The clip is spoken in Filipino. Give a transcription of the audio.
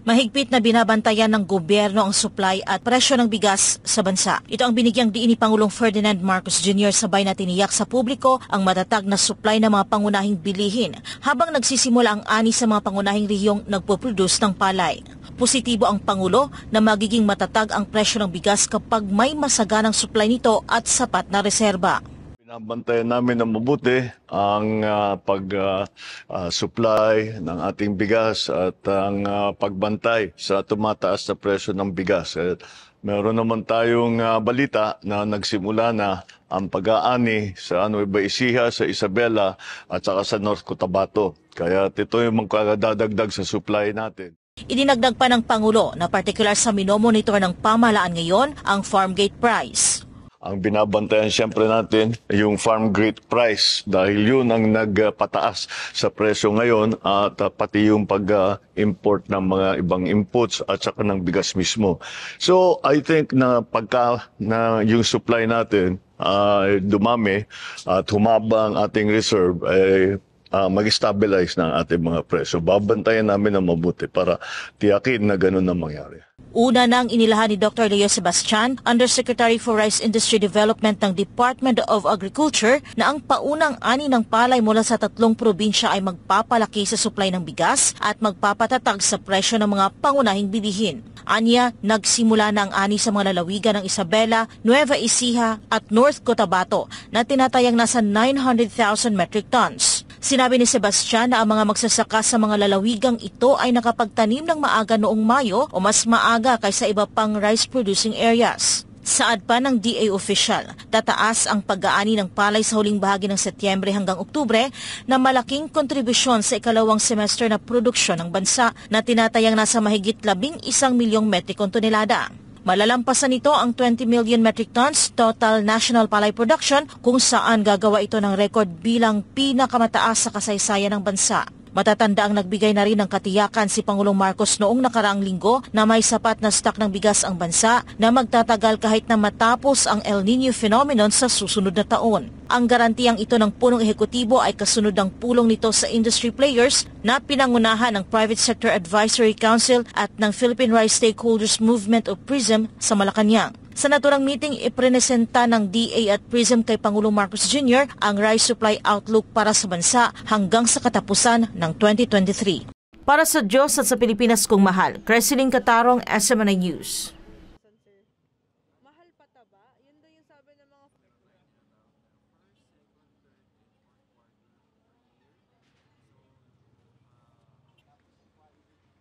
Mahigpit na binabantayan ng gobyerno ang supply at presyo ng bigas sa bansa. Ito ang binigyang diin ni Pangulong Ferdinand Marcos Jr. sabay na tiniyak sa publiko ang matatag na supply ng mga pangunahing bilihin habang nagsisimula ang ani sa mga pangunahing rehiyong nagpo-produce ng palay. Positibo ang Pangulo na magiging matatag ang presyo ng bigas kapag may masaganang supply nito at sapat na reserba. Binabantayan namin ng mabuti ang pag-supply ng ating bigas at ang pagbantay sa tumataas na presyo ng bigas. Meron naman tayong balita na nagsimula na ang pag-aani sa Nueva Ecija, sa Isabela at saka sa North Cotabato. Kaya ito yung magkakadadagdag sa supply natin. Idinagdag pa ng Pangulo na partikular sa minomonitor ng pamahalaan ngayon ang farm gate price. Ang binabantayan siyempre natin yung farm gate price dahil yun ang nagpataas sa presyo ngayon at pati yung pag-import ng mga ibang inputs at saka ng bigas mismo. So I think na pagka na yung supply natin dumami at humaba ang ating reserve mag-stabilize na ang ating mga presyo. Babantayan namin ng mabuti para tiyakin na ganun na mangyari. Una nang inilahan ni Dr. Leo Sebastian, Undersecretary for Rice Industry Development ng Department of Agriculture, na ang paunang ani ng palay mula sa 3 probinsya ay magpapalaki sa supply ng bigas at magpapatatag sa presyo ng mga pangunahing bilihin. Anya, nagsimula na ang ani sa mga lalawigan ng Isabela, Nueva Ecija at North Cotabato na tinatayang nasa 900,000 metric tons. Sinabi ni Sebastian na ang mga magsasaka sa mga lalawigang ito ay nakapagtanim ng maaga noong Mayo o mas maaga kaysa iba pang rice-producing areas. Saad pa ng DA official, tataas ang pag-aani ng palay sa huling bahagi ng Setyembre hanggang Oktubre na malaking kontribusyon sa ikalawang semester na produksyon ng bansa na tinatayang nasa mahigit 11 milyong metrikong tonelada. Malalampasan nito ang 20 million metric tons total national palay production kung saan gagawa ito ng record bilang pinakamataas sa kasaysayan ng bansa. Matatanda ang nagbigay na rin ng katiyakan si Pangulong Marcos noong nakaraang linggo na may sapat na stock ng bigas ang bansa na magtatagal kahit na matapos ang El Nino phenomenon sa susunod na taon. Ang garantiyang ito ng punong ehekutibo ay kasunod ng pulong nito sa industry players na pinangunahan ng Private Sector Advisory Council at ng Philippine Rice Stakeholders Movement o PRISM sa Malacanang. Sa naturang meeting, iprenesenta ng DA at PRISM kay Pangulong Marcos Jr. ang rice supply outlook para sa bansa hanggang sa katapusan ng 2023. Para sa Diyos at sa Pilipinas kong mahal, Creseline Catarong, SMNI News.